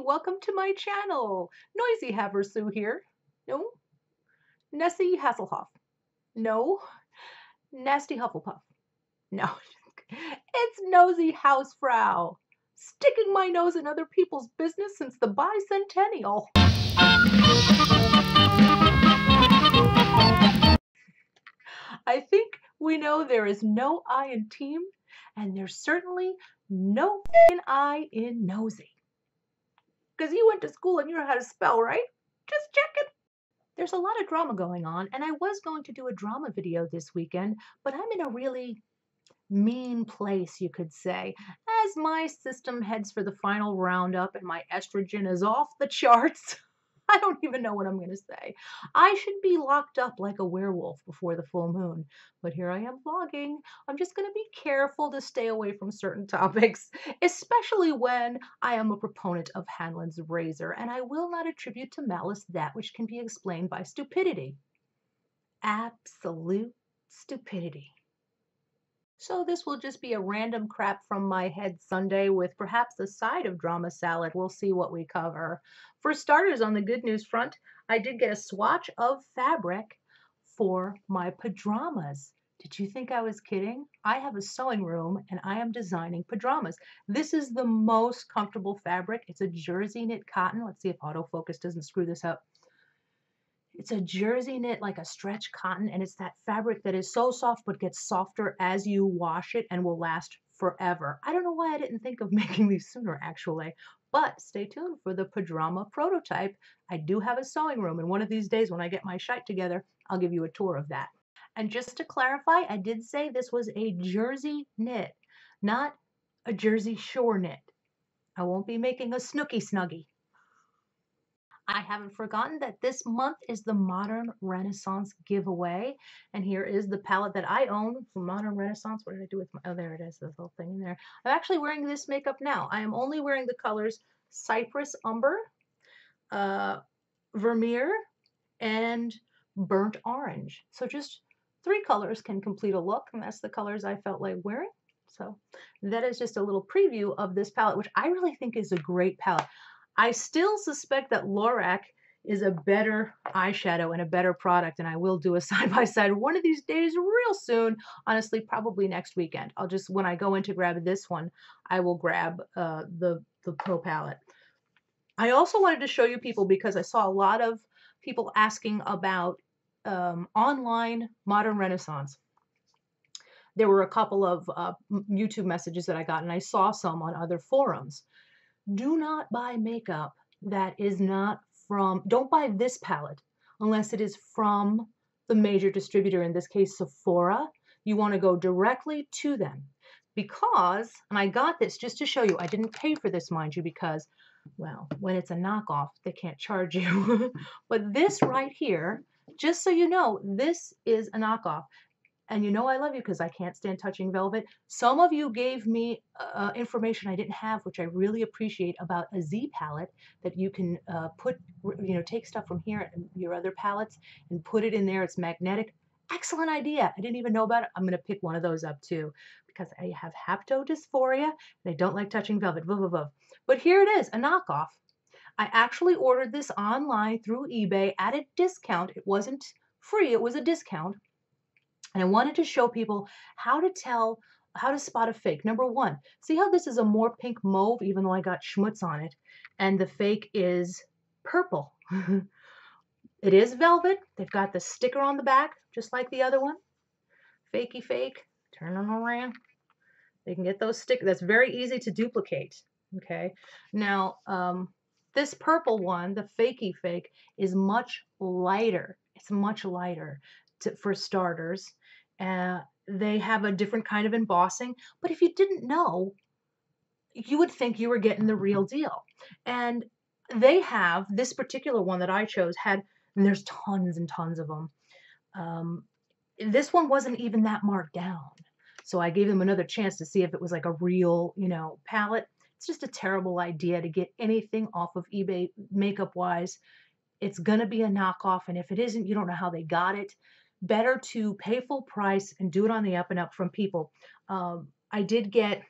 welcome to my channel. Noisy Haversu here. No. Nessie Hasselhoff. No. Nasty Hufflepuff. No. It's Nosy Hausfrau. Sticking my nose in other people's business since the bicentennial. I think we know there is no I in team, and there's certainly no I in nosy. Because you went to school and you know how to spell, right? Just checking. There's a lot of drama going on, and I was going to do a drama video this weekend, but I'm in a really mean place, you could say, as my system heads for the final roundup and my estrogen is off the charts. I don't even know what I'm going to say. I should be locked up like a werewolf before the full moon, but here I am vlogging. I'm just going to be careful to stay away from certain topics, especially when I am a proponent of Hanlon's razor, and I will not attribute to malice that which can be explained by stupidity. Absolute stupidity. So this will just be a random crap from my head Sunday with perhaps a side of drama salad. We'll see what we cover. For starters, on the good news front, I did get a swatch of fabric for my pajamas. Did you think I was kidding? I have a sewing room and I am designing pajamas. This is the most comfortable fabric. It's a jersey knit cotton. Let's see if autofocus doesn't screw this up. It's a jersey knit, like a stretch cotton, and it's that fabric that is so soft but gets softer as you wash it and will last forever. I don't know why I didn't think of making these sooner, actually, but stay tuned for the pajama prototype. I do have a sewing room, and one of these days when I get my shite together, I'll give you a tour of that. And just to clarify, I did say this was a jersey knit, not a Jersey Shore knit. I won't be making a Snooky Snuggie. I haven't forgotten that this month is the Modern Renaissance giveaway. And here is the palette that I own from Modern Renaissance. What did I do with my, oh, there it is, this little thing in there. I'm actually wearing this makeup now. I am only wearing the colors Cypress Umber, Vermeer, and Burnt Orange. So just 3 colors can complete a look, and that's the colors I felt like wearing. So that is just a little preview of this palette, which I really think is a great palette. I still suspect that Lorac is a better eyeshadow and a better product, and I will do a side-by-side one of these days real soon. Honestly, probably next weekend. I'll just, when I go in to grab this one, I will grab the Pro palette. I also wanted to show you people, because I saw a lot of people asking about online Modern Renaissance. There were a couple of YouTube messages that I got, and I saw some on other forums. Do not buy makeup that is not from, don't buy this palette unless it is from the major distributor, in this case Sephora. You want to go directly to them, because, and I got this just to show you, I didn't pay for this, mind you, because, well, when it's a knockoff, they can't charge you. But this right here, just so you know, this is a knockoff. And you know I love you because I can't stand touching velvet. Some of you gave me information I didn't have, which I really appreciate, about a Z palette that you can put, you know, take stuff from here and your other palettes and put it in there. It's magnetic. Excellent idea. I didn't even know about it. I'm going to pick one of those up too, because I have haptodysphoria and I don't like touching velvet. But here it is, a knockoff. I actually ordered this online through eBay at a discount. It wasn't free, it was a discount. And I wanted to show people how to tell, how to spot a fake. Number one, see how this is a more pink mauve, even though I got schmutz on it, and the fake is purple. It is velvet. They've got the sticker on the back, just like the other one. Fakey fake, turn them around. They can get those stickers. That's very easy to duplicate. Okay. Now, this purple one, the fakey fake, is much lighter. It's much lighter. For starters, they have a different kind of embossing, but if you didn't know, you would think you were getting the real deal. And they have, this particular one that I chose had, and there's tons and tons of them. This one wasn't even that marked down, so I gave them another chance to see if it was like a real, you know, palette. It's just a terrible idea to get anything off of eBay makeup wise. It's gonna be a knockoff, and if it isn't, you don't know how they got it. Better to pay full price and do it on the up and up from people. I did get,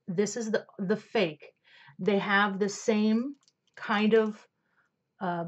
this is the fake, They have the same kind of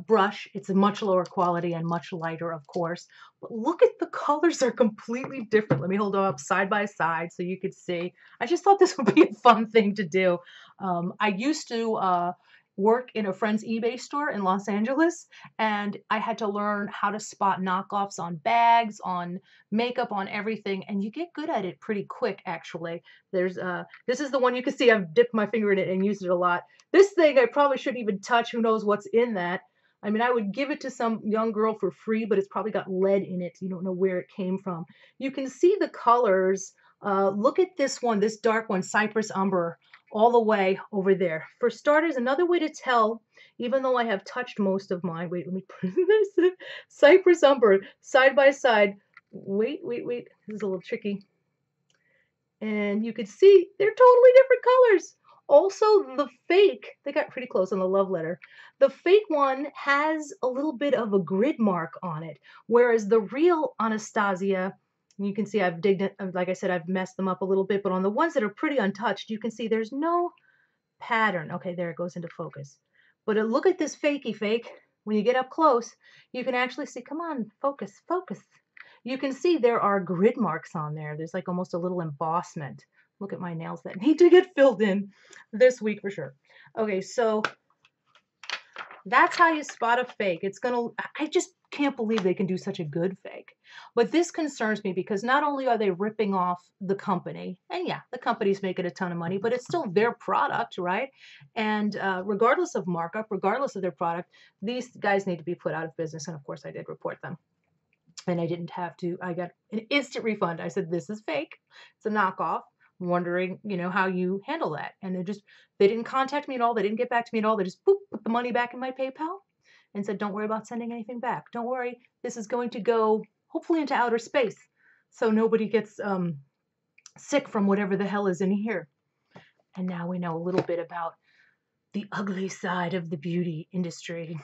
brush. It's a much lower quality and much lighter, of course. But look at the colors are completely different. Let me hold them up side by side so you could see. I just thought this would be a fun thing to do. I used to work in a friend's eBay store in Los Angeles, and I had to learn how to spot knockoffs on bags, on makeup, on everything, and you get good at it pretty quick, actually. There's this is the one you can see I've dipped my finger in it and used it a lot. This thing I probably shouldn't even touch. Who knows what's in that? I mean, I would give it to some young girl for free, but it's probably got lead in it. You don't know where it came from. You can see the colors. Look at this one, this dark one, Cypress Umber, all the way over there. For starters, another way to tell, even though I have touched most of mine, wait, let me put this, Cypress Umber, side by side. Wait, this is a little tricky. And you can see they're totally different colors. Also, the fake, they got pretty close on the love letter. The fake one has a little bit of a grid mark on it, whereas the real Anastasia, you can see I've digged it, like I said, I've messed them up a little bit, but on the ones that are pretty untouched, you can see there's no pattern. Okay, there it goes into focus. But look at this fakey fake. When you get up close, you can actually see, come on, focus, focus. You can see there are grid marks on there. There's like almost a little embossment. Look at my nails that need to get filled in this week for sure. Okay, so that's how you spot a fake. I just can't believe they can do such a good fake. But this concerns me because not only are they ripping off the company, and yeah, the company's making a ton of money, but it's still their product, right? And regardless of markup, regardless of their product, these guys need to be put out of business. And of course, I did report them. And I didn't have to. I got an instant refund. I said, this is fake. It's a knockoff. I'm wondering, how you handle that. And they didn't contact me at all. They didn't get back to me at all. They just put the money back in my PayPal and said, don't worry about sending anything back. Don't worry. This is going to go hopefully into outer space. So nobody gets sick from whatever the hell is in here. And now we know a little bit about the ugly side of the beauty industry.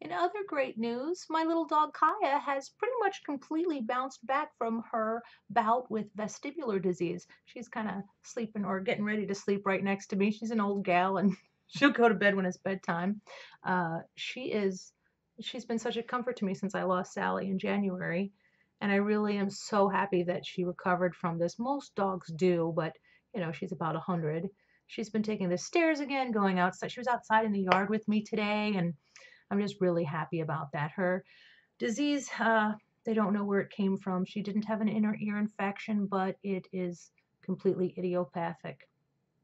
In other great news, my little dog Kaya has pretty much completely bounced back from her bout with vestibular disease. She's kind of sleeping or getting ready to sleep right next to me. She's an old gal and she'll go to bed when it's bedtime. She's been such a comfort to me since I lost Sally in January. And I really am so happy that she recovered from this. Most dogs do, but she's about 100. She's been taking the stairs again, going outside. She was outside in the yard with me today, and I'm just really happy about that. Her disease, they don't know where it came from. She didn't have an inner ear infection, but it is completely idiopathic.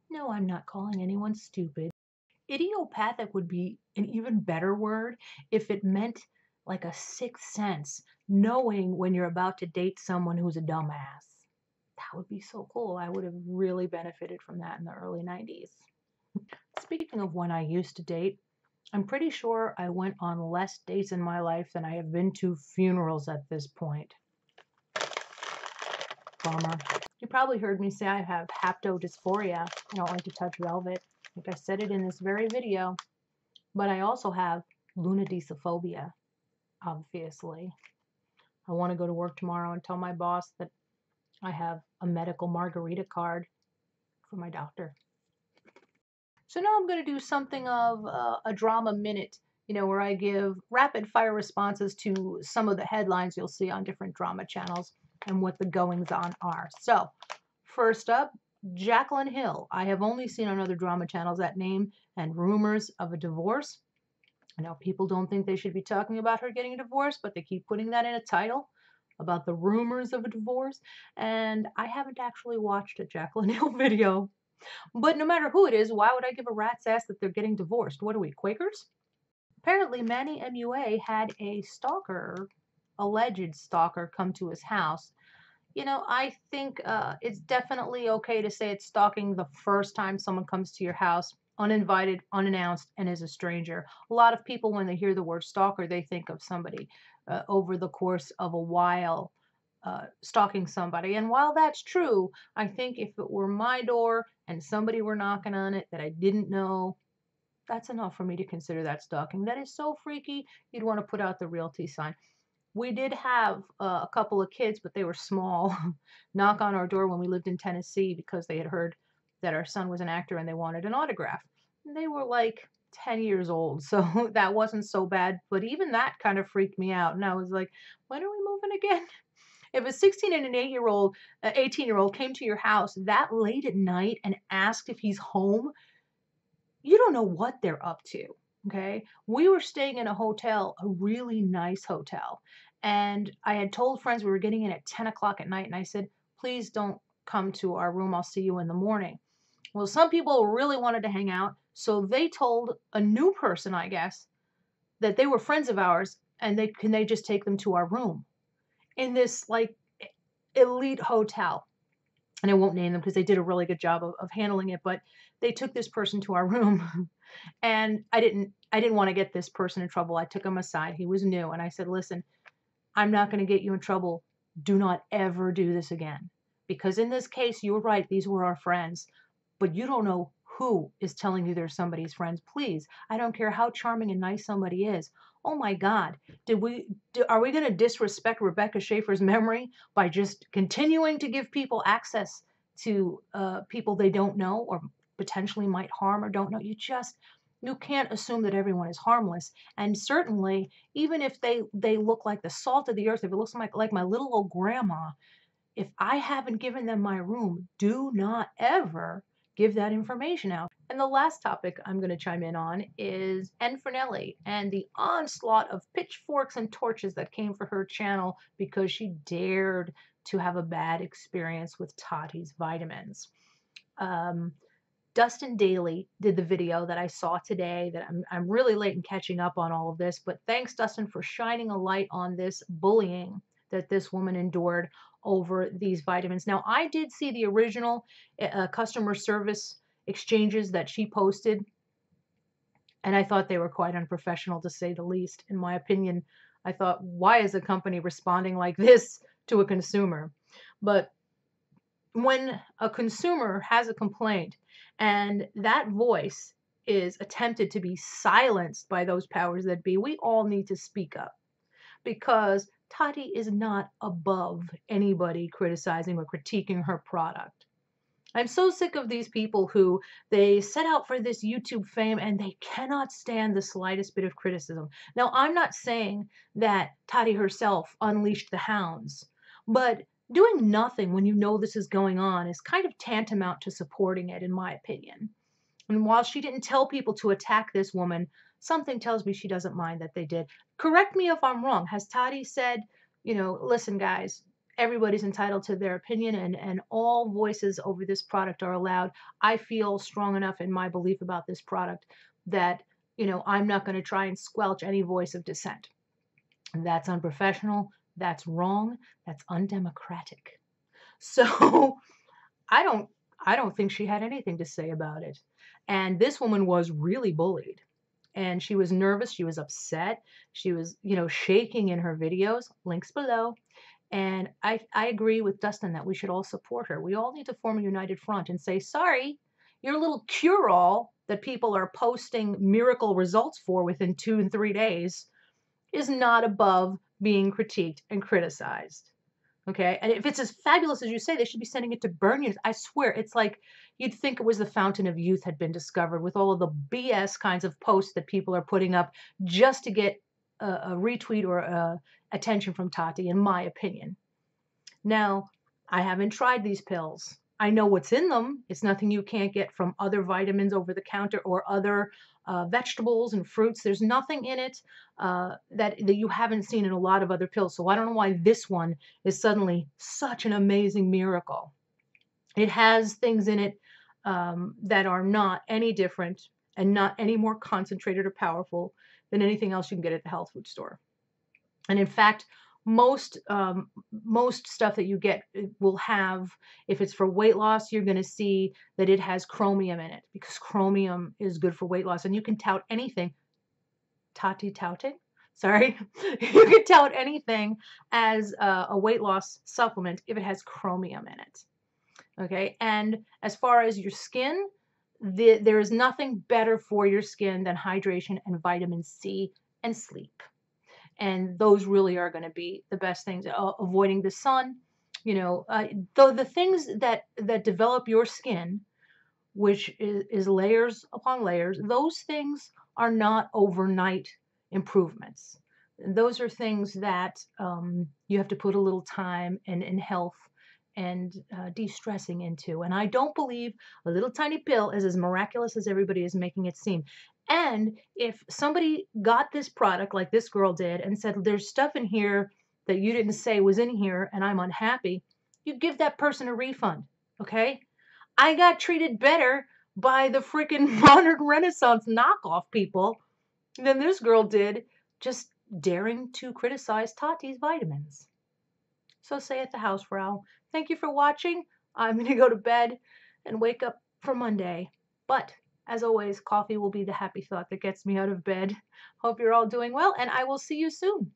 No, I'm not calling anyone stupid. Idiopathic would be an even better word if it meant like a sixth sense, knowing when you're about to date someone who's a dumbass. That would be so cool. I would have really benefited from that in the early 90s. Speaking of when I used to date, I'm pretty sure I went on less dates in my life than I have been to funerals at this point. Bummer. You probably heard me say I have haptodysphoria. I don't like to touch velvet. I think I said it in this very video. But I also have lunaticophobia, obviously. I want to go to work tomorrow and tell my boss that I have a medical margarita card for my doctor. So now I'm going to do something of a drama minute, where I give rapid fire responses to some of the headlines you'll see on different drama channels and what the goings on are. So first up, Jaclyn Hill. I have only seen on other drama channels that name and rumors of a divorce. I know people don't think they should be talking about her getting a divorce, but they keep putting that in a title about the rumors of a divorce. And I haven't actually watched a Jaclyn Hill video. But no matter who it is, why would I give a rat's ass that they're getting divorced? What are we, Quakers? Apparently, Manny MUA had a stalker, alleged stalker, come to his house. I think it's definitely okay to say it's stalking the first time someone comes to your house, uninvited, unannounced, and is a stranger. A lot of people, when they hear the word stalker, they think of somebody over the course of a while stalking somebody. And while that's true, I think if it were my door and somebody were knocking on it that I didn't know, that's enough for me to consider that stalking. That is so freaky, you'd want to put out the realty sign. We did have a couple of kids, but they were small, knock on our door when we lived in Tennessee because they had heard that our son was an actor and they wanted an autograph. And they were like 10 years old, so that wasn't so bad. But even that kind of freaked me out. And I was like, when are we moving again? If a 16 and an 8-year-old, 18-year-old came to your house that late at night and asked if he's home, you don't know what they're up to. Okay. We were staying in a hotel, a really nice hotel. And I had told friends we were getting in at 10 o'clock at night. And I said, please don't come to our room. I'll see you in the morning. Well, some people really wanted to hang out. So they told a new person, I guess, that they were friends of ours and can they just take them to our room in this like elite hotel. And I won't name them because they did a really good job of handling it, but they took this person to our room. And I didn't want to get this person in trouble. I took him aside. He was new. And I said, listen, I'm not going to get you in trouble. Do not ever do this again. Because in this case, you were right. These were our friends. But you don't know who is telling you they're somebody's friends. Please, I don't care how charming and nice somebody is. Oh my God, are we going to disrespect Rebecca Schaefer's memory by just continuing to give people access to people they don't know or potentially might harm or don't know? You can't assume that everyone is harmless. And certainly, even if they look like the salt of the earth, if it looks like my little old grandma, if I haven't given them my room, do not ever give that information out. And the last topic I'm going to chime in on is Nelly and the onslaught of pitchforks and torches that came for her channel because she dared to have a bad experience with Tati's vitamins. Dustin Dailey did the video that I saw today. That I'm really late in catching up on all of this, but thanks, Dustin, for shining a light on this bullying that this woman endured over these vitamins. Now, I did see the original customer service exchanges that she posted, and I thought they were quite unprofessional, to say the least. In my opinion, I thought, why is a company responding like this to a consumer? But when a consumer has a complaint and that voice is attempted to be silenced by those powers that be, we all need to speak up, because Tati is not above anybody criticizing or critiquing her product. I'm so sick of these people who they set out for this YouTube fame and they cannot stand the slightest bit of criticism. Now, I'm not saying that Tati herself unleashed the hounds, but doing nothing when you know this is going on is kind of tantamount to supporting it, in my opinion. And while she didn't tell people to attack this woman, something tells me she doesn't mind that they did. Correct me if I'm wrong. Has Tati said, listen, guys, everybody's entitled to their opinion and all voices over this product are allowed. I feel strong enough in my belief about this product that, I'm not going to try and squelch any voice of dissent. That's unprofessional. That's wrong. That's undemocratic. So I don't think she had anything to say about it. And this woman was really bullied. And she was nervous. She was upset. She was, shaking in her videos. Links below. And I agree with Dustin that we should all support her. We all need to form a united front and say, sorry, your little cure-all that people are posting miracle results for within 2 and 3 days is not above being critiqued and criticized. Okay, and if it's as fabulous as you say, they should be sending it to burn units. I swear, it's like you'd think it was the fountain of youth had been discovered with all of the BS kinds of posts that people are putting up just to get a retweet or attention from Tati, in my opinion. Now, I haven't tried these pills. I know what's in them. It's nothing you can't get from other vitamins over the counter or other vegetables and fruits. There's nothing in it that you haven't seen in a lot of other pills. So I don't know why this one is suddenly such an amazing miracle. It has things in it that are not any different and not any more concentrated or powerful than anything else you can get at the health food store. And in fact, most stuff that you get will have, if it's for weight loss, you're going to see that it has chromium in it, because chromium is good for weight loss. And you can tout anything. Tati touting? Sorry. You can tout anything as a weight loss supplement if it has chromium in it. Okay. And as far as your skin, there is nothing better for your skin than hydration and vitamin C and sleep. And those really are going to be the best things. Avoiding the sun, though the things that develop your skin which is layers upon layers. Those things are not overnight improvements. Those are things that you have to put a little time and health and de-stressing into. And I don't believe a little tiny pill is as miraculous as everybody is making it seem. And if somebody got this product like this girl did and said, there's stuff in here that you didn't say was in here and I'm unhappy, you give that person a refund, okay? I got treated better by the freaking modern Renaissance knockoff people than this girl did just daring to criticize Tati's vitamins. So say at the house, Frau. Thank you for watching. I'm going to go to bed and wake up for Monday. But as always, coffee will be the happy thought that gets me out of bed. Hope you're all doing well, and I will see you soon.